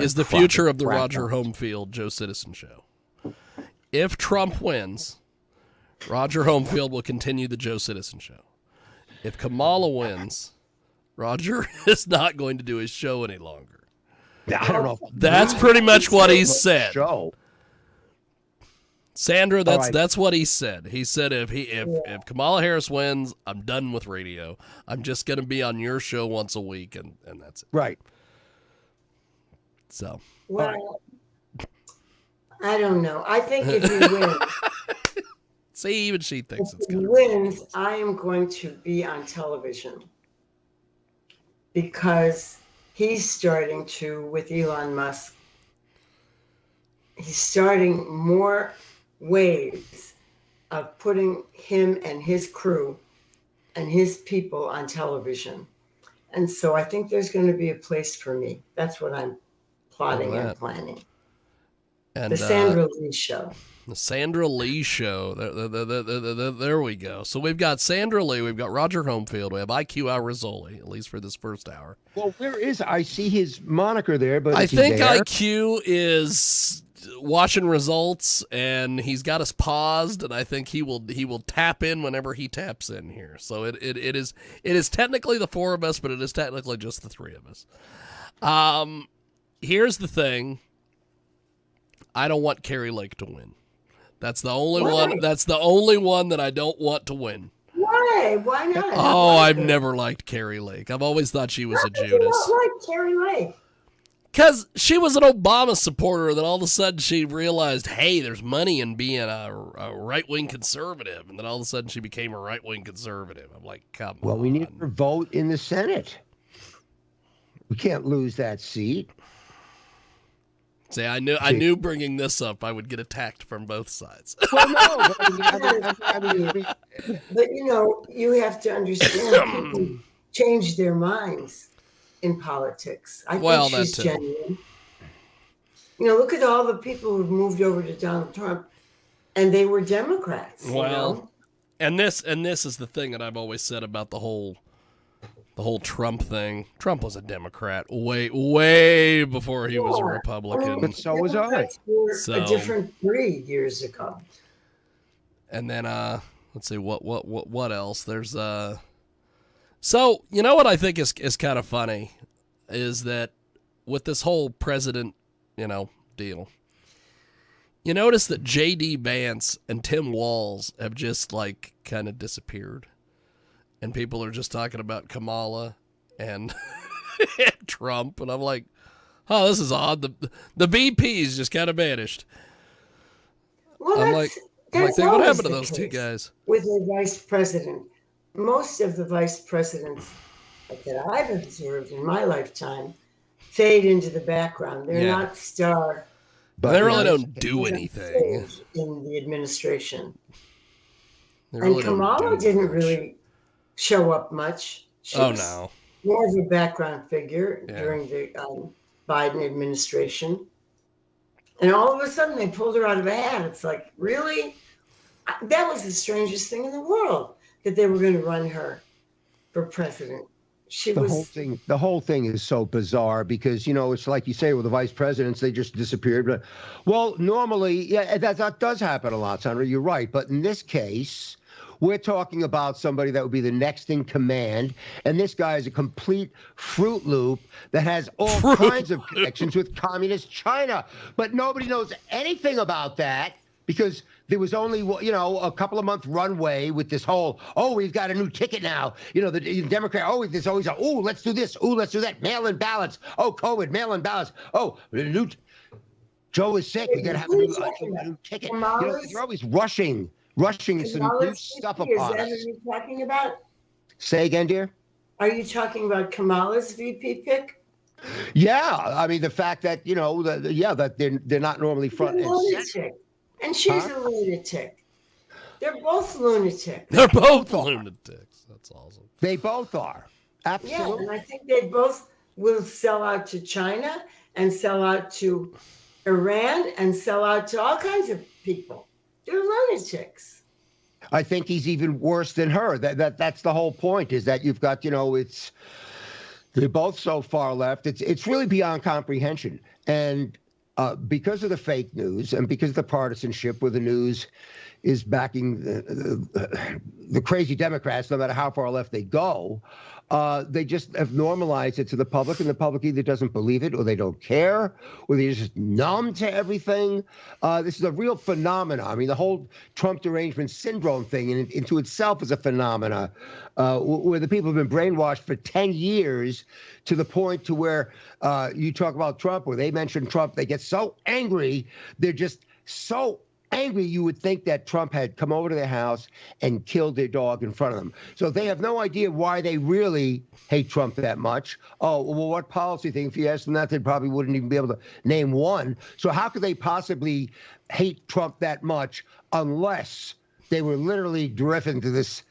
is the future of the Roger Homefield Joe Citizen show. If Trump wins, Roger Homefield will continue the Joe Citizen show. If Kamala wins, Roger is not going to do his show any longer. I don't know. That's pretty much what he said. Show. Sandra, that's what he said. He said if Kamala Harris wins, I'm done with radio. I'm just going to be on your show once a week, and that's it. Right. So. Well, I don't know. I think if he wins, see, even she thinks if it's he good. wins, I am going to be on television because he's starting to, with Elon Musk, he's starting more ways of putting him and his crew and his people on television. And so I think there's going to be a place for me. That's what I'm plotting and planning. And the Sandra Lee show. The Sandra Lee show. There we go. So we've got Sandra Lee, we've got Roger Homefield, we have IQ Rizzoli, at least for this first hour. Well, where is I see his moniker there, but I think IQ is watching results, and he's got us paused, and I think he will tap in whenever he taps in here. So it is technically the four of us, but it is technically just the three of us. Here's the thing. I don't want Kari Lake to win. That's the only one. That's the only one that I don't want to win. Why? Why not? Oh, I've never liked Kari Lake. I've always thought she was a Judas. You don't like Kari Lake? Because she was an Obama supporter, and then all of a sudden she realized, hey, there's money in being a right-wing conservative. And then all of a sudden she became a right-wing conservative. I'm like, come on. Well, we need her vote in the Senate. We can't lose that seat. See, I knew bringing this up, I would get attacked from both sides. Well, no, but you know, you have to understand people change their minds in politics. I think she's genuine. You know, look at all the people who've moved over to Donald Trump, and they were Democrats. Well, you know? and this is the thing that I've always said about the whole Trump thing. Trump was a Democrat way before he was a Republican. But so was I. So, a different breed years ago. And then let's see what else. There's so you know what I think is kind of funny is that with this whole president, deal. You notice that J.D. Vance and Tim Walz have just kind of disappeared. And people are just talking about Kamala and Trump. And I'm like, oh, this is odd. The VP's just kind of vanished. Well, I'm like, what happened to those two guys? With a vice president. Most of the vice presidents that I've observed in my lifetime fade into the background. They're not star. But they really don't do anything. In the administration. And Kamala didn't really show up much. She was more of a background figure during the Biden administration. And all of a sudden they pulled her out of a hat. It's like, really? That was the strangest thing in the world, that they were going to run her for president. The whole thing is so bizarre because, it's like you say with the vice presidents, they just disappeared. But, well, normally, that does happen a lot, Sandra. You're right. But in this case, we're talking about somebody that would be the next in command. And this guy is a complete Fruit Loop that has all kinds of connections with communist China. But nobody knows anything about that because there was only, a couple of month runway with this whole, we've got a new ticket now. The Democrat, there's always let's do this. Let's do that. Mail-in ballots. COVID, mail-in ballots. Joe is sick. We got to have a new ticket. You're always rushing some new stuff upon us. Is that what you're talking about? Say again, dear? Are you talking about Kamala's VP pick? Yeah. I mean, the fact that, that they're not normally front and center. And she's a lunatic. They're both lunatics. They're both lunatics. That's awesome. They both are. Absolutely. Yeah, and I think they both will sell out to China and sell out to Iran and sell out to all kinds of people. They're lunatics. I think he's even worse than her. That's the whole point, is that you've got, it's They're both so far left. It's really beyond comprehension. And because of the fake news and because of the partisanship where the news is backing the crazy Democrats, no matter how far left they go, they just have normalized it to the public, and the public either doesn't believe it or they don't care or they're just numb to everything. This is a real phenomenon. I mean, the whole Trump derangement syndrome thing into itself is a phenomena where the people have been brainwashed for 10 years to the point to where you talk about Trump, or they mention Trump, they get so angry, they're just so angry you would think that Trump had come over to their house and killed their dog in front of them. So they have no idea why they really hate Trump that much. Oh, well, what policy thing? If you asked them that, they probably wouldn't even be able to name one. So how could they possibly hate Trump that much unless they were literally driven to this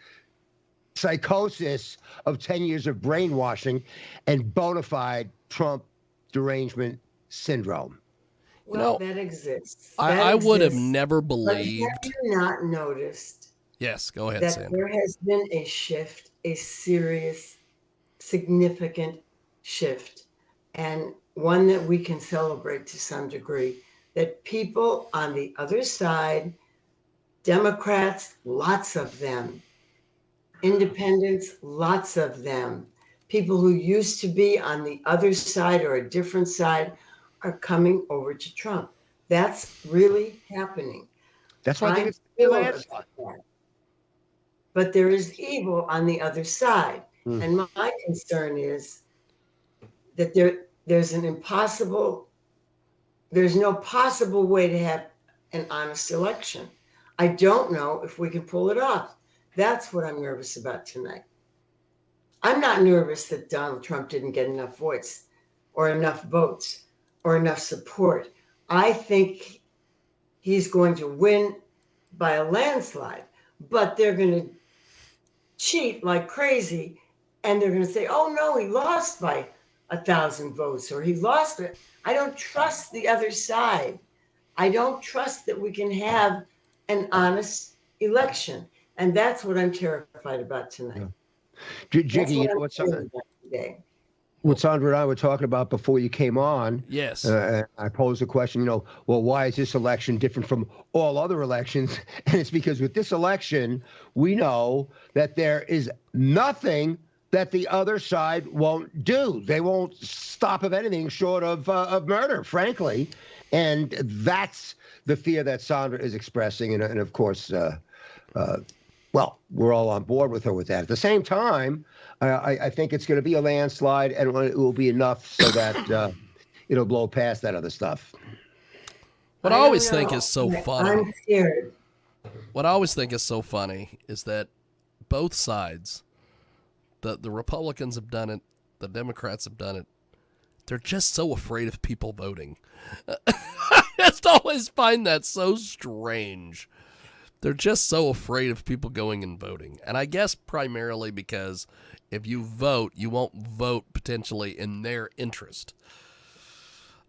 psychosis of 10 years of brainwashing and bona fide Trump derangement syndrome? Well, that exists. I would have never believed. But have you not noticed? Yes, go ahead, that Sandra. There has been a shift, a serious, significant shift, and one that we can celebrate to some degree, that people on the other side, Democrats, lots of them, independents, lots of them, people who used to be on the other side or a different side, are coming over to Trump. That's really happening. That's why I think it's the last. But there is evil on the other side. And my concern is that there's no possible way to have an honest election. I don't know if we can pull it off. That's what I'm nervous about tonight. I'm not nervous that Donald Trump didn't get enough votes or enough votes or enough support. I think he's going to win by a landslide, but they're going to cheat like crazy, and they're going to say, oh no, he lost by 1,000 votes, or he lost it. I don't trust the other side. I don't trust that we can have an honest election, and that's what I'm terrified about tonight. Jiggy, you know what's something? What Sandra and I were talking about before you came on. Yes. I posed a question, well, why is this election different from all other elections? And it's because with this election, we know that there is nothing that the other side won't do. They won't stop of anything short of murder, frankly. And that's the fear that Sandra is expressing. And of course, well, we're all on board with her with that. At the same time, I think it's going to be a landslide, and it will be enough so that it'll blow past that other stuff. What I always think is so funny. I'm scared. What I always think is so funny is that both sides, the Republicans have done it, the Democrats have done it. They're just so afraid of people voting. I just always find that so strange. They're just so afraid of people going and voting. And I guess primarily because if you vote, you won't vote potentially in their interest.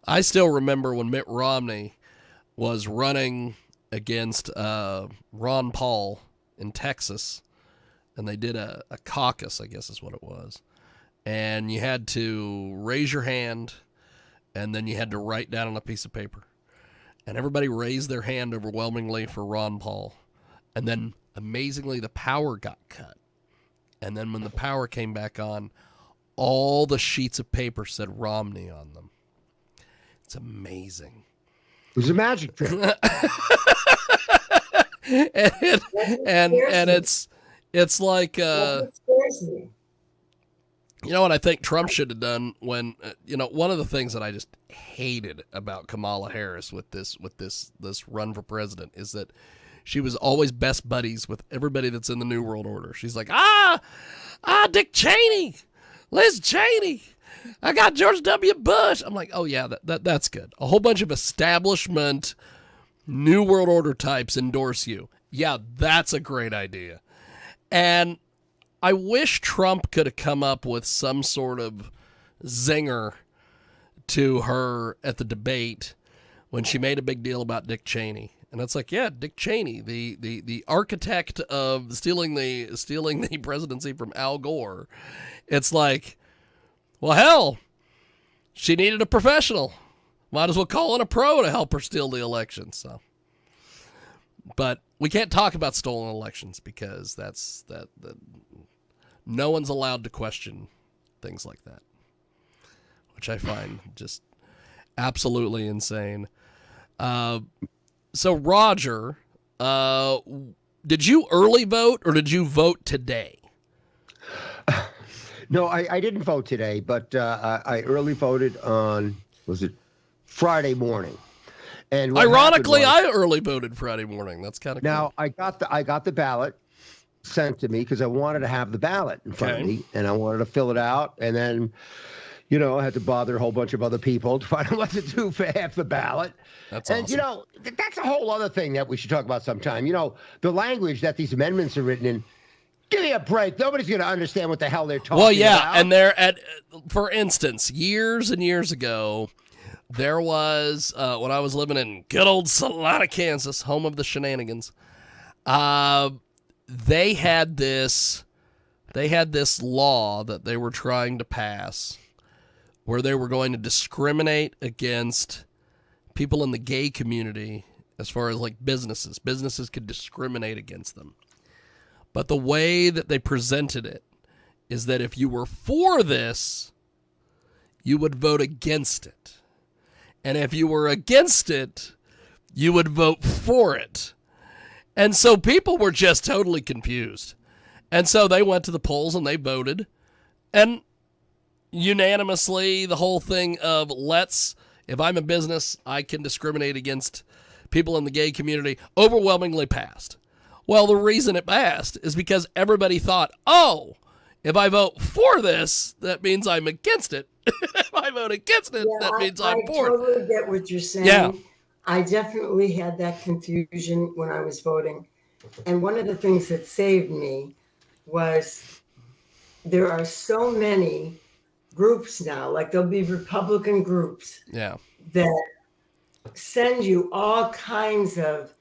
I still remember when Mitt Romney was running against Ron Paul in Texas, and they did a caucus, I guess is what it was. And you had to raise your hand, and then you had to write down on a piece of paper. And everybody raised their hand overwhelmingly for Ron Paul. And then, amazingly, the power got cut. And then when the power came back on, all the sheets of paper said Romney on them. It's amazing. It was a magic trick. and it's like you know what I think Trump should have done when one of the things that I just hated about Kamala Harris with this run for president is that she was always best buddies with everybody that's in the New World Order. She's like, Dick Cheney, Liz Cheney, I got George W. Bush. I'm like, oh yeah, that's good. A whole bunch of establishment New World Order types endorse you. Yeah, that's a great idea. And I wish Trump could have come up with some sort of zinger to her at the debate when she made a big deal about Dick Cheney. And it's like, yeah, Dick Cheney, the architect of stealing the presidency from Al Gore. It's like, Well, hell, she needed a professional. Might as well call in a pro to help her steal the election. So, but we can't talk about stolen elections because that's no one's allowed to question things like that, which I find just absolutely insane. So, Roger, did you early vote or did you vote today? No, I didn't vote today, but I early voted on, was it Friday morning? And ironically, I early voted Friday morning. That's kind of cool. Now, I got the ballot sent to me because I wanted to have the ballot in front of me, and I wanted to fill it out, and then, I had to bother a whole bunch of other people to find out what to do for half the ballot. That's awesome. And, that's a whole other thing that we should talk about sometime. The language that these amendments are written in, give me a break. Nobody's going to understand what the hell they're talking about. Well, yeah, and they're for instance, years and years ago, there was, when I was living in good old Salina, Kansas, home of the shenanigans, they had this law that they were trying to pass where they were going to discriminate against people in the gay community as far as like businesses. Businesses could discriminate against them. But the way that they presented it is that if you were for this, you would vote against it. And if you were against it, you would vote for it. And so people were just totally confused. And so they went to the polls and they voted. And unanimously, the whole thing of if I'm a business, I can discriminate against people in the gay community, overwhelmingly passed. Well, the reason it passed is because everybody thought, if I vote for this, that means I'm against it. If I vote against it, that means I'm for it. I totally get what you're saying. Yeah. I definitely had that confusion when I was voting. And one of the things that saved me was there are so many groups now, like there'll be Republican groups that send you all kinds of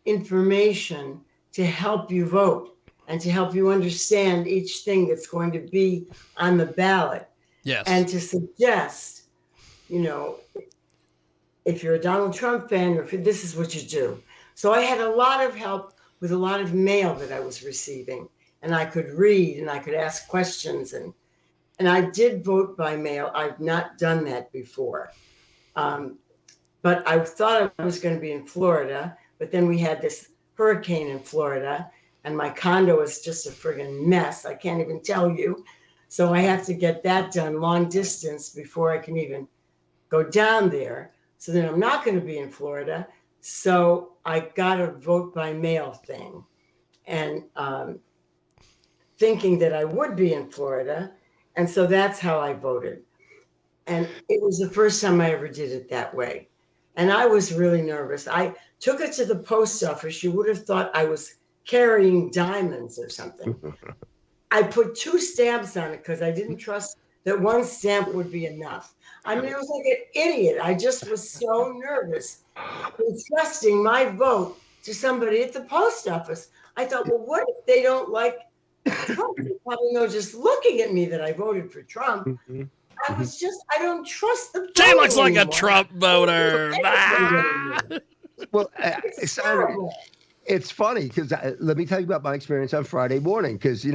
information to help you vote and to help you understand each thing that's going to be on the ballot. Yes. And to suggest, if you're a Donald Trump fan, or if this is what you do. So I had a lot of help with a lot of mail that I was receiving, and I could read and I could ask questions, and I did vote by mail. I've not done that before. But I thought I was going to be in Florida, but then we had this hurricane in Florida, and my condo is just a friggin' mess. I can't even tell you. So I have to get that done long distance before I can even go down there. So then I'm not going to be in Florida. So I got a vote by mail thing, and thinking that I would be in Florida. And so that's how I voted. And it was the first time I ever did it that way. And I was really nervous. I took it to the post office. You would have thought I was carrying diamonds or something. I put 2 stamps on it because I didn't trust that 1 stamp would be enough. I mean, I was like an idiot. I just was so nervous entrusting my vote to somebody at the post office. I thought, well, what if they don't like Trump? They probably know just looking at me that I voted for Trump. I don't trust the Jay looks like a Trump voter. Well, it's funny because let me tell you about my experience on Friday morning because,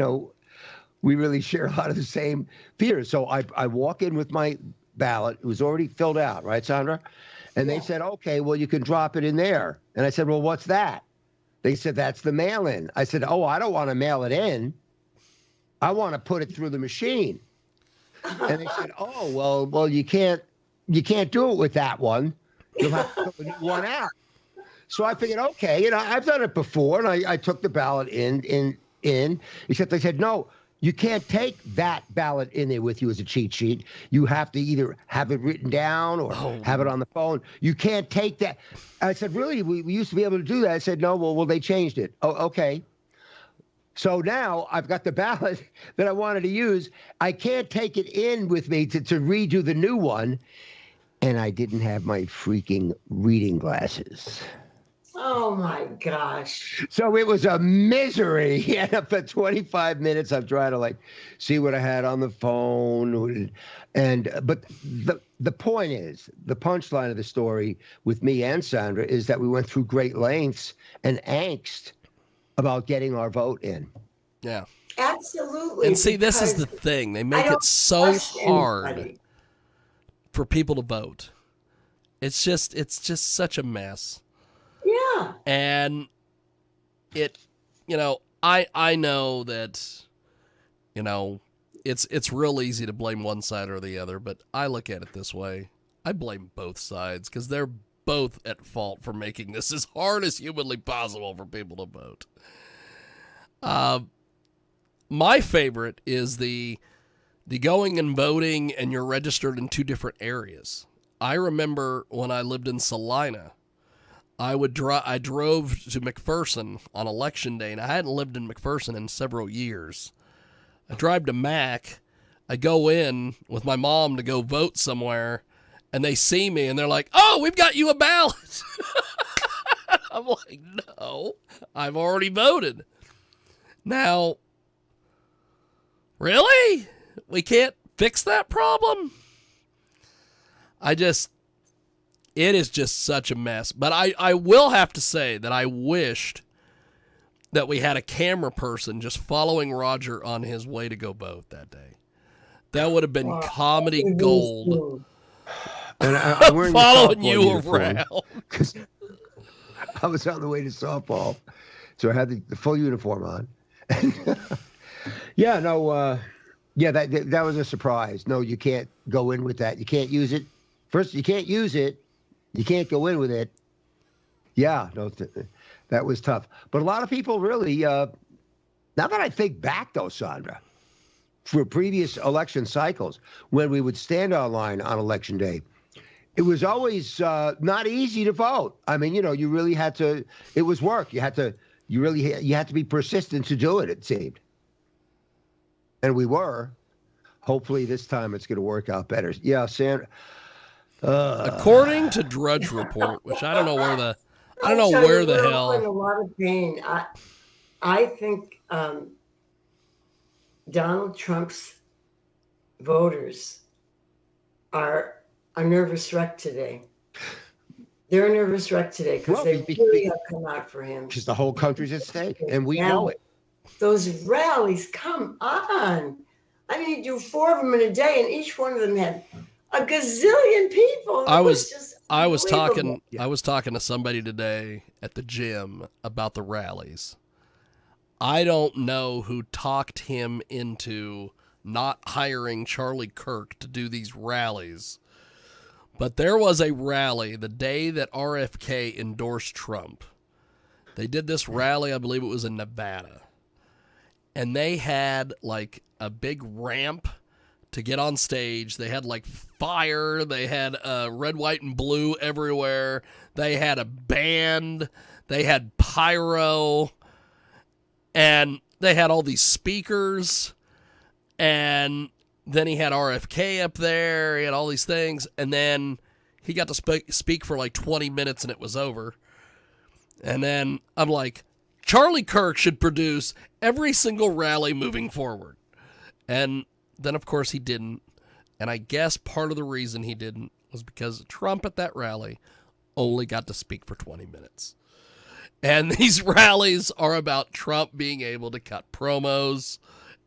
we really share a lot of the same fears. So I walk in with my ballot. It was already filled out, right, Sandra? And they said, okay, well, you can drop it in there. And I said, well, what's that? They said, that's the mail-in. I said, I don't want to mail it in. I want to put it through the machine. And they said, well, you can't do it with that one. You'll have to put a new one out. So I figured, okay, I've done it before, and I took the ballot in. Except they said, no, you can't take that ballot in there with you as a cheat sheet. You have to either have it written down or have it on the phone. You can't take that. I said, really? We used to be able to do that. I said, no, well, they changed it. Oh, okay. So now I've got the ballot that I wanted to use. I can't take it in with me to redo the new one. And I didn't have my freaking reading glasses. Oh my gosh. So it was a misery. And for 25 minutes, I'm trying to see what I had on the phone. But the point is, the punchline of the story with me and Sandra is that we went through great lengths and angst about getting our vote in. Yeah. Absolutely. And see, this is the thing. They make it so hard for people to vote. It's just such a mess. Yeah. And I know that, it's real easy to blame one side or the other, but I look at it this way. I blame both sides because they're both at fault for making this as hard as humanly possible for people to vote. My favorite is the going and voting and you're registered in two different areas. I remember when I lived in Salina, I drove to McPherson on election day, and I hadn't lived in McPherson in several years. I drive to Mac. I go in with my mom to go vote somewhere, and they see me, and they're like, "Oh, we've got you a ballot." I'm like, "No, I've already voted." Now, really? We can't fix that problem? It is just such a mess. But I will have to say that I wished that we had a camera person just following Roger on his way to go vote that day. That would have been comedy gold. And I'm wearing following you around. Because I was on the way to softball, so I had the full uniform on. That was a surprise. No, you can't go in with that. You can't use it. First, you can't use it. You can't go in with it. Yeah, no, that was tough. But a lot of people really, now that I think back though, Sandra, for previous election cycles, when we would stand online on election day, it was always not easy to vote. I mean, you really had to, it was work. You had to be persistent to do it, it seemed. And we were. Hopefully this time it's going to work out better. Yeah, Sandra. According to Drudge Report, which I don't know where the hell. In a lot of pain. I think Donald Trump's voters are a nervous wreck today. They're a nervous wreck today because they really have come out for him. Because the whole country's at stake, and we know it. Those rallies, come on. I mean, you do 4 of them in a day, and each one of them had a gazillion people. I was talking to somebody today at the gym about the rallies. I don't know who talked him into not hiring Charlie Kirk to do these rallies, but there was a rally the day that RFK endorsed Trump. They did this rally, I believe it was in Nevada, and they had a big ramp to get on stage. They had fire. They had red, white, and blue everywhere. They had a band. They had pyro. And they had all these speakers. And then he had RFK up there. He had all these things. And then he got to speak for 20 minutes and it was over. And then I'm like, Charlie Kirk should produce every single rally moving forward. And then, of course, he didn't. And I guess part of the reason he didn't was because Trump at that rally only got to speak for 20 minutes. And these rallies are about Trump being able to cut promos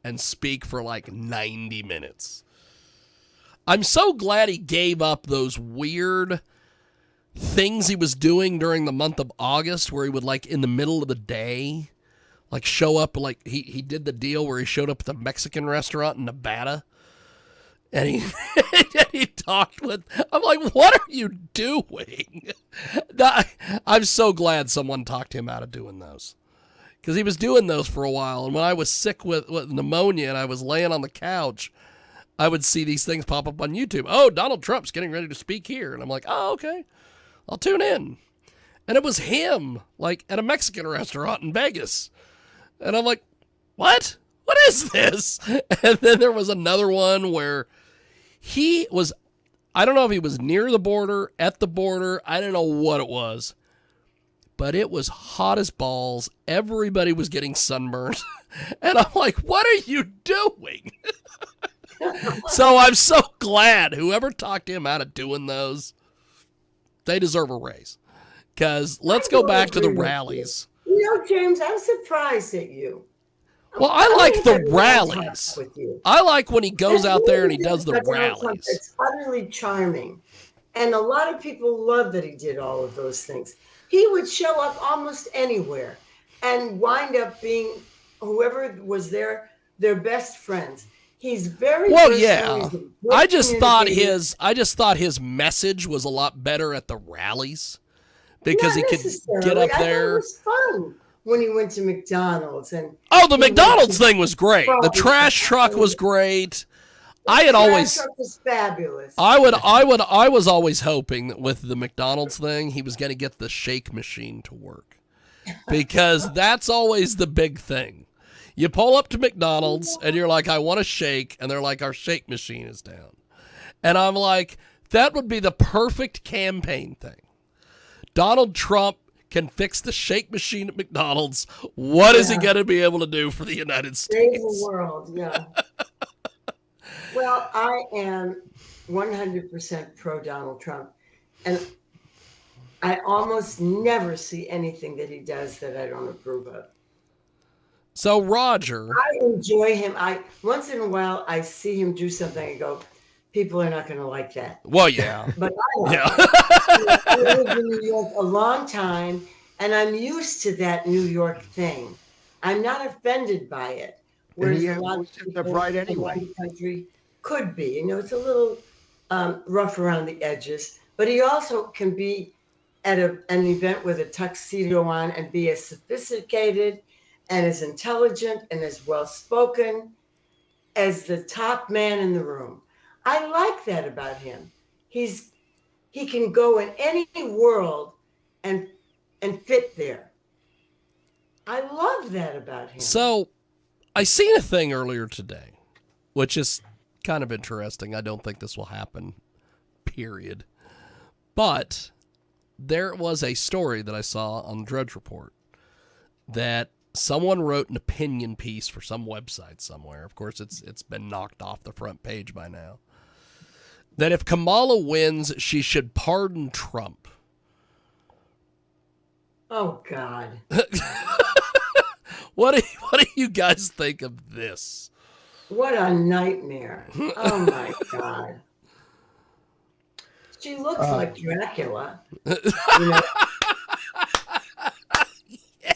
and speak for 90 minutes. I'm so glad he gave up those weird things he was doing during the month of August where he would, in the middle of the day, show up, he did the deal where he showed up at the Mexican restaurant in Nevada, and he talked with, I'm like, what are you doing? I'm so glad someone talked him out of doing those, because he was doing those for a while, and when I was sick with pneumonia and I was laying on the couch, I would see these things pop up on YouTube. Oh, Donald Trump's getting ready to speak here, and I'm like, oh, okay, I'll tune in. And it was him, at a Mexican restaurant in Vegas. And I'm like, what? What is this? And then there was another one where he was, I don't know if he was near the border, at the border, I don't know what it was. but it was hot as balls. Everybody was getting sunburned. And I'm like, what are you doing? So I'm so glad whoever talked him out of doing those, they deserve a raise. Because let's go back to the rallies. James, I'm surprised at you. Well, I like the rallies. I like when he goes out there and he does the rallies. It's utterly charming. And a lot of people love that he did all of those things. He would show up almost anywhere and wind up being whoever was there, their best friends. He's very well, yeah. I just thought his message was a lot better at the rallies because he could get up there. It was fun when he went to McDonald's and the McDonald's thing was great. The trash truck was great. I had always trash truck was fabulous. I was always hoping that with the McDonald's thing he was going to get the shake machine to work. Because that's always the big thing. You pull up to McDonald's and you're like, I want a shake. And they're like, our shake machine is down. And I'm like, that would be the perfect campaign thing. Donald Trump can fix the shake machine at McDonald's. What is he going to be able to do for the United States? Save the world, yeah. Well, I am 100% pro Donald Trump. And I almost never see anything that he does that I don't approve of. So Roger, I enjoy him. Once in a while I see him do something and go, people are not going to like that. Well, yeah, but I lived in New York a long time, and I'm used to that New York thing. I'm not offended by it. Whereas a lot of people right anyway. in the country could be. It's a little rough around the edges, but he also can be at an event with a tuxedo on and be as sophisticated and as intelligent and as well-spoken as the top man in the room. I like that about him. He can go in any world and fit there. I love that about him. So I seen a thing earlier today, which is kind of interesting. I don't think this will happen, period. But there was a story that I saw on the Drudge Report that someone wrote an opinion piece for some website somewhere. Of course, it's been knocked off the front page by now. That if Kamala wins, she should pardon Trump. Oh, God. What do you guys think of this? What a nightmare. Oh, my God. She looks like Dracula.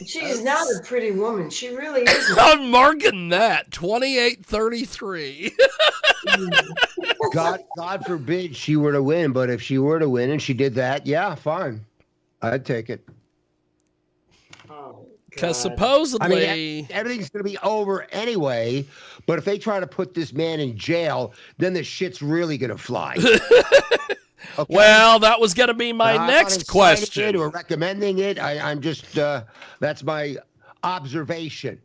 She's not a pretty woman. She really isn't. I'm marking that. 2833. God forbid she were to win, but if she were to win and she did that, yeah, fine. I'd take it. Oh, because supposedly everything's going to be over anyway, but if they try to put this man in jail, then the shit's really going to fly. Okay. Well, that was going to be my next question. Or recommending it. I'm just, that's my observation.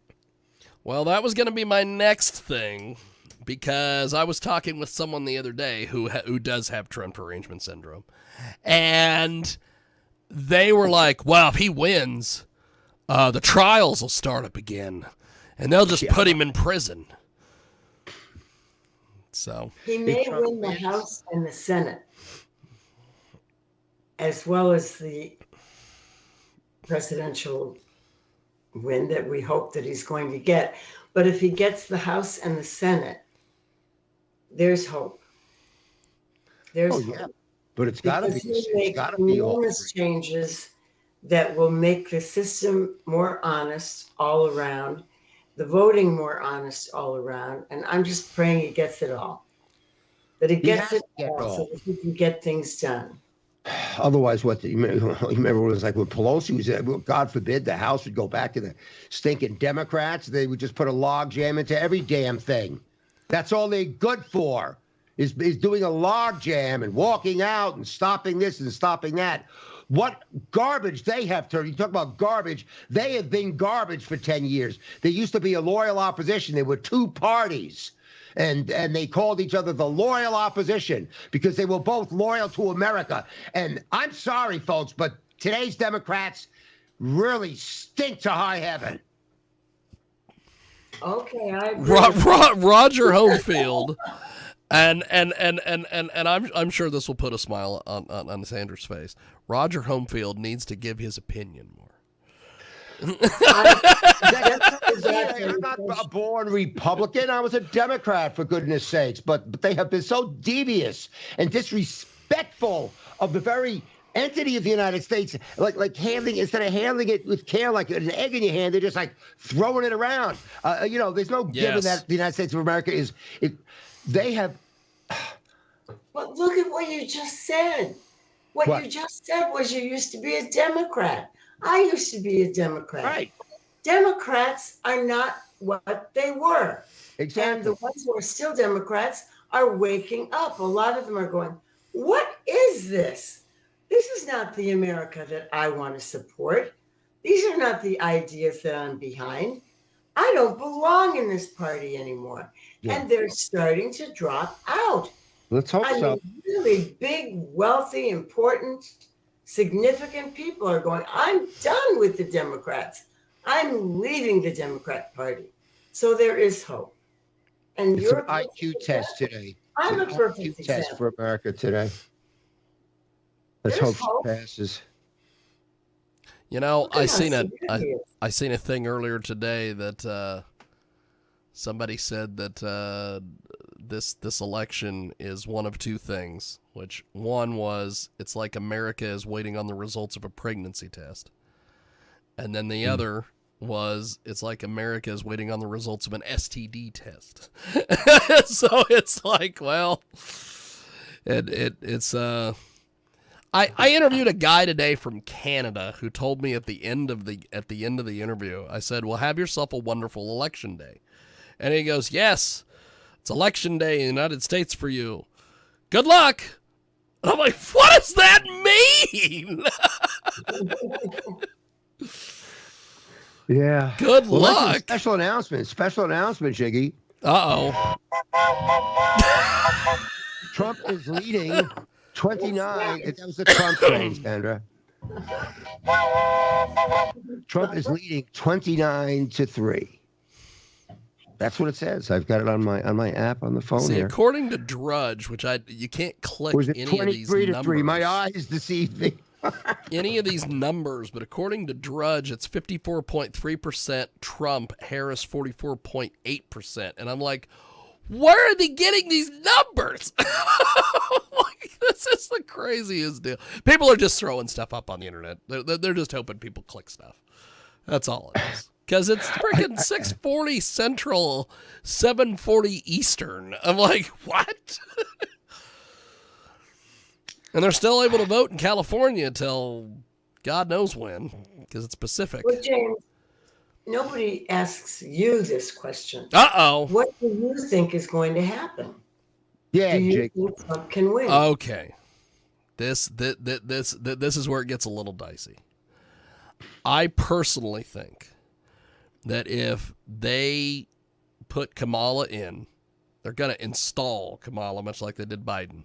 Well, that was going to be my next thing, because I was talking with someone the other day who does have Trump derangement syndrome. And they were like, well, if he wins, the trials will start up again, and they'll just put him in prison. So he may win the House and the Senate, as well as the presidential win that we hope that he's going to get. But if he gets the House and the Senate, there's hope. There's hope. Yeah. But it's got to be. It's got to be enormous changes that will make the system more honest all around, the voting more honest all around. And I'm just praying he gets it all. That he gets it all so that he can get things done. Otherwise, you remember what it was like when Pelosi was there? God forbid the House would go back to the stinking Democrats. They would just put a log jam into every damn thing. That's all they're good for, is doing a log jam and walking out and stopping this and stopping that. What garbage they have turned. You talk about garbage. They have been garbage for 10 years. They used to be a loyal opposition. There were two parties. And they called each other the loyal opposition because they were both loyal to America. And I'm sorry, folks, but today's Democrats, really stink to high heaven. Okay, I agree. Roger Homefield, and I'm sure this will put a smile on Sanders' face. Roger Homefield needs to give his opinion more. I'm not a born Republican. I was a Democrat, for goodness sakes. But they have been so devious and disrespectful of the very entity of the United States, like handling, instead of handling it with care, like an egg in your hand, they're just like throwing it around. There's no giving that the United States of America is. They have. But look at what you just said. What you just said was you used to be a Democrat. I used to be a Democrat. Right. Democrats are not what they were. Exactly. And the ones who are still Democrats are waking up. A lot of them are going, what is this? This is not the America that I want to support. These are not the ideas that I'm behind. I don't belong in this party anymore. Yeah. And they're starting to drop out. Let's hope so. Really big, wealthy, important, significant people are going, I'm done with the Democrats. I'm leaving the Democrat Party. So there is hope. And it's an IQ test today. I'm a perfect IQ test for America today. Let's hope she passes. I seen a thing earlier today that somebody said that this election is one of two things. Which one was, it's like America is waiting on the results of a pregnancy test, and then the other was, it's like America is waiting on the results of an STD test. So it's like, well, it's I interviewed a guy today from Canada who told me at the end of the interview, I said, well, have yourself a wonderful election day. And he goes, yes, it's election day in the United States for you. Good luck. And I'm like, what does that mean? Yeah. Good luck. Special announcement, Shiggy. Uh-oh. Trump is leading 29. That was the Trump train, Sandra. Trump is leading 29-3. That's what it says. I've got it on my app on the phone. See, here. According to Drudge, which you can't click any of these 23-3? My eyes deceived me. Any of these numbers, but according to Drudge, it's 54.3% Trump, Harris 44.8%, and I'm like, where are they getting these numbers? Like, this is the craziest deal. People are just throwing stuff up on the internet. They're just hoping people click stuff. That's all it is. Because it's freaking 6:40 Central, 7:40 Eastern. I'm like, what? And they're still able to vote in California until God knows when, because it's Pacific. Well, James, nobody asks you this question. Uh-oh. What do you think is going to happen? Yeah, do you Jake. think Trump can win? Okay. This is where it gets a little dicey. I personally think that if they put Kamala in, they're going to install Kamala, much like they did Biden.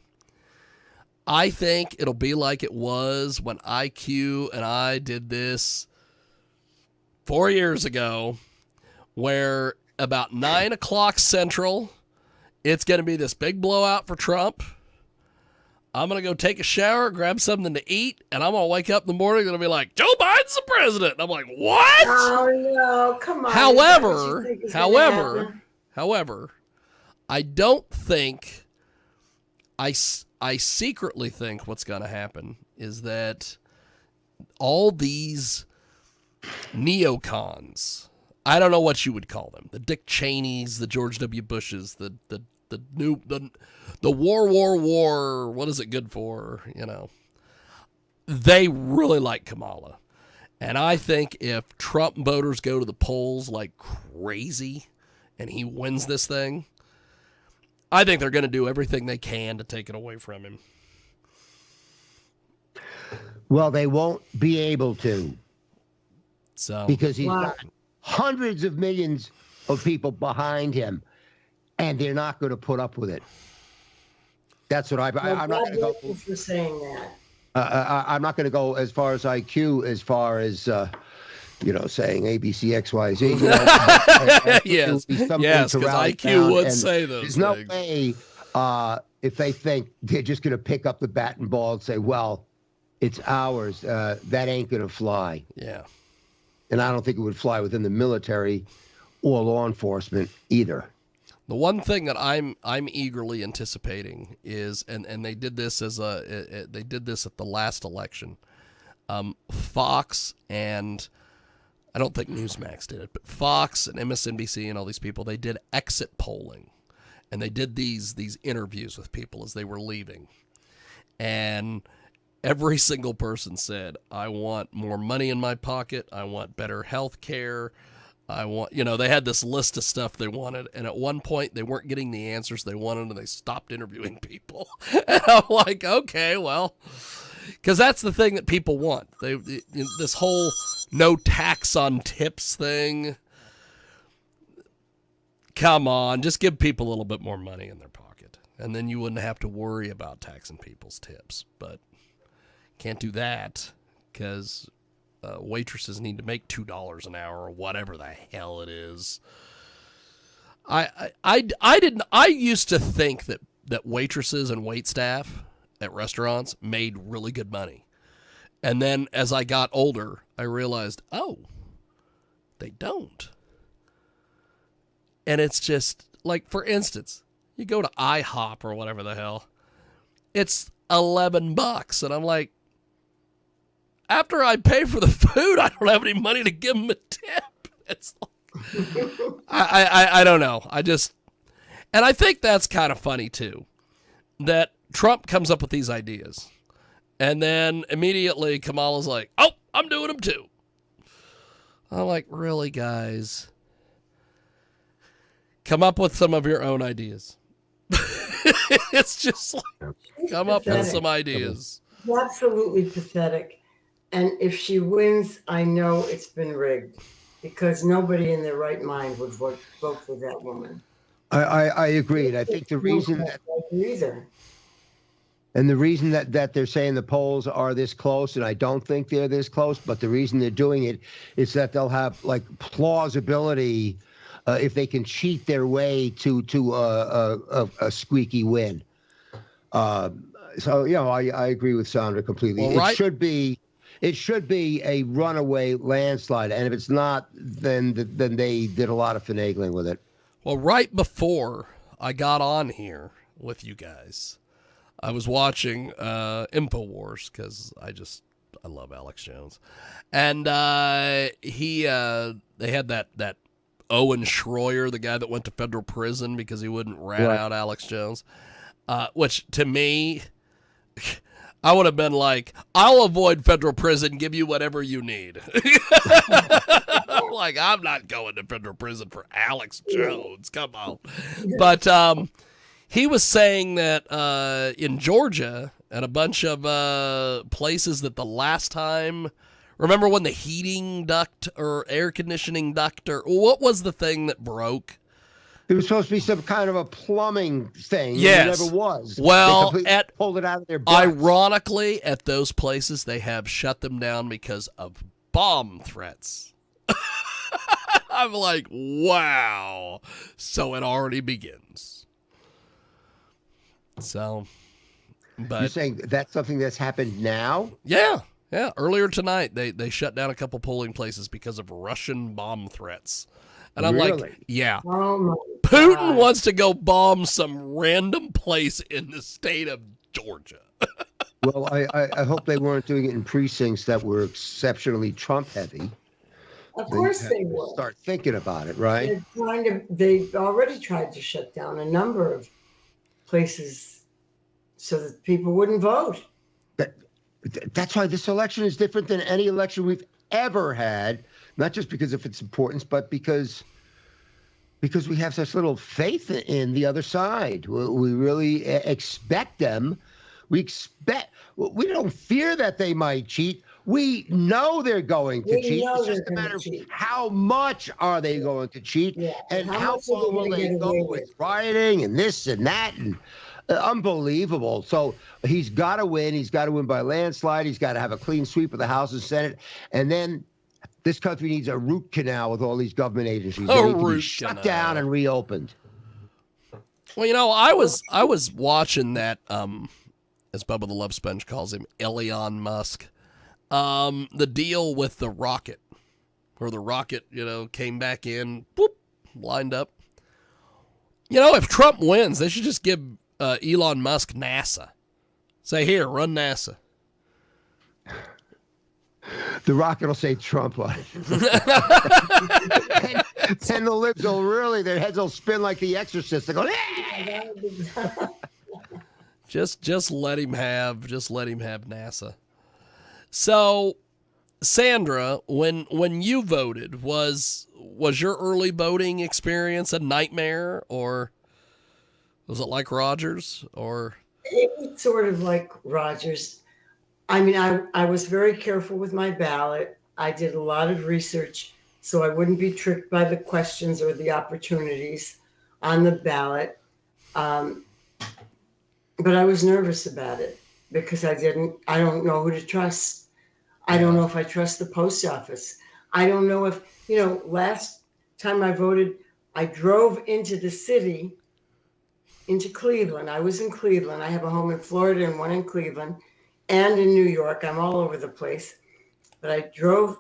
I think it'll be like it was when IQ and I did this 4 years ago, where about 9 o'clock Central, it's going to be this big blowout for Trump. I'm going to go take a shower, grab something to eat, and I'm going to wake up in the morning and going to be like, Joe Biden's the president. And I'm like, what? Oh, no, come on. However, I don't think, I secretly think what's going to happen is that all these neocons, I don't know what you would call them, the Dick Cheneys, the George W. Bushes, the war, what is it good for? They really like Kamala. And I think if Trump voters go to the polls like crazy and he wins this thing, I think they're going to do everything they can to take it away from him. Well, they won't be able to. So, because he's got hundreds of millions of people behind him, and they're not going to put up with it. That's what I'm not going to go for saying that. I'm not going to go as far as IQ, as far as saying ABC XYZ. Yes, because IQ would say those. There's no way if they think they're just going to pick up the bat and ball and say, "Well, it's ours." That ain't going to fly. Yeah, and I don't think it would fly within the military or law enforcement either. The one thing that I'm eagerly anticipating is, and they did this they did this at the last election. Fox and I don't think Newsmax did it, but Fox and MSNBC and all these people, they did exit polling, and they did these interviews with people as they were leaving, and every single person said, "I want more money in my pocket. I want better health care. I want," they had this list of stuff they wanted, and at one point they weren't getting the answers they wanted, and they stopped interviewing people. And I'm like, okay, well, because that's the thing that people want. This whole no tax on tips thing. Come on, just give people a little bit more money in their pocket, and then you wouldn't have to worry about taxing people's tips. But can't do that because waitresses need to make $2 an hour or whatever the hell it is. I used to think that waitresses and waitstaff at restaurants made really good money. And then as I got older, I realized, oh, they don't. And it's just like, for instance, you go to IHOP or whatever the hell, it's $11. And I'm like, after I pay for the food, I don't have any money to give them a tip. It's like, I don't know. And I think that's kind of funny too, that Trump comes up with these ideas, and then immediately Kamala's like, "Oh, I'm doing them too." I'm like, really, guys? Come up with some of your own ideas. It's just like, come up with some ideas. Absolutely pathetic. And if she wins, I know it's been rigged, because nobody in their right mind would vote for that woman. I agree. And I think the reason that... And the reason that they're saying the polls are this close, and I don't think they're this close, but the reason they're doing it is that they'll have like plausibility if they can cheat their way to a squeaky win. So I agree with Sandra completely. Well, right. It should be a runaway landslide, and if it's not, then they did a lot of finagling with it. Well, right before I got on here with you guys, I was watching InfoWars because I love Alex Jones, and they had that Owen Schroyer, the guy that went to federal prison because he wouldn't rat out Alex Jones, which to me, I would have been like, I'll avoid federal prison, give you whatever you need. Like, I'm not going to federal prison for Alex Jones. Come on. But he was saying that in Georgia and a bunch of places that the last time, remember when the heating duct or air conditioning duct, or what was the thing that broke? It was supposed to be some kind of a plumbing thing. Yes. It never was. Well, pulled it out of their butts. Ironically, at those places, they have shut them down because of bomb threats. I'm like, wow. So it already begins. So, but you're saying that's something that's happened now? Yeah. Earlier tonight, they shut down a couple polling places because of Russian bomb threats. And I'm like, yeah, Putin wants to go bomb some random place in the state of Georgia. Well, I hope they weren't doing it in precincts that were exceptionally Trump heavy. Of course they will. Start thinking about it, right? They've already tried to shut down a number of places so that people wouldn't vote. That's why this election is different than any election we've ever had. Not just because of its importance, but because we have such little faith in the other side. We really expect them. We don't fear that they might cheat. We know they're going to cheat. It's just a matter of how much are they going to cheat, and how far will they go with rioting and this and that, and unbelievable. So he's got to win. He's got to win by landslide. He's got to have a clean sweep of the House and Senate, and then This country needs a root canal with all these government agencies. A They need to be root shut canal. down and reopened. Well, you know, I was watching that, as Bubba the Love Sponge calls him, Elon Musk, the deal with the rocket, where the rocket, you know, came back in, boop, lined up. You know, if Trump wins, they should just give Elon Musk NASA. Say, here, run NASA. The rocket will say Trump on it. and the libs will really, their heads will spin like The Exorcist. They go, "Ah!" Just let him have NASA. So, Sandra, when you voted, was your early voting experience a nightmare, or was it like Rogers, or? It was sort of like Rogers. I mean, I was very careful with my ballot. I did a lot of research so I wouldn't be tricked by the questions or the opportunities on the ballot. But I was nervous about it because I don't know who to trust. I don't know if I trust the post office. I don't know if, last time I voted, I drove into the city, into Cleveland. I was in Cleveland. I have a home in Florida and one in Cleveland and in New York. I'm all over the place. But I drove,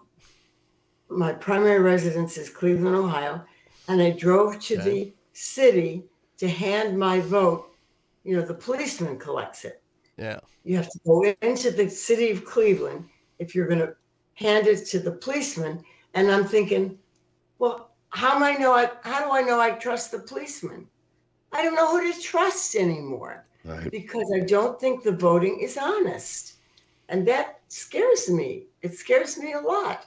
my primary residence is Cleveland, Ohio, and I drove to the city to hand my vote. The policeman collects it. Yeah. You have to go into the city of Cleveland if you're going to hand it to the policeman. And I'm thinking, well, how do I know I trust the policeman? I don't know who to trust anymore. Right. Because I don't think the voting is honest. And that scares me. It scares me a lot.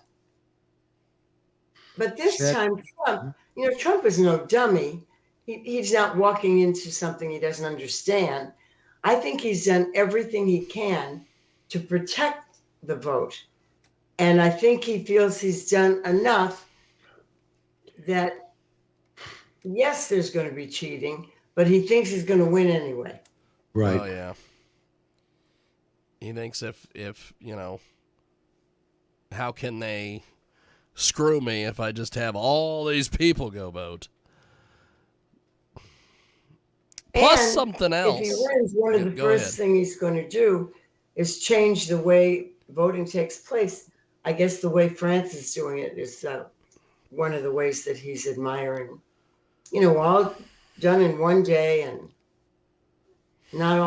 But this time, Trump is no dummy. He's not walking into something he doesn't understand. I think he's done everything he can to protect the vote. And I think he feels he's done enough that, yes, there's going to be cheating, but he thinks he's going to win anyway. Right. Oh, yeah. He thinks if how can they screw me if I just have all these people go vote? Plus And something else. If he wins, one of the first things he's going to do is change the way voting takes place. I guess the way France is doing it is one of the ways that he's admiring. All done in one day and not all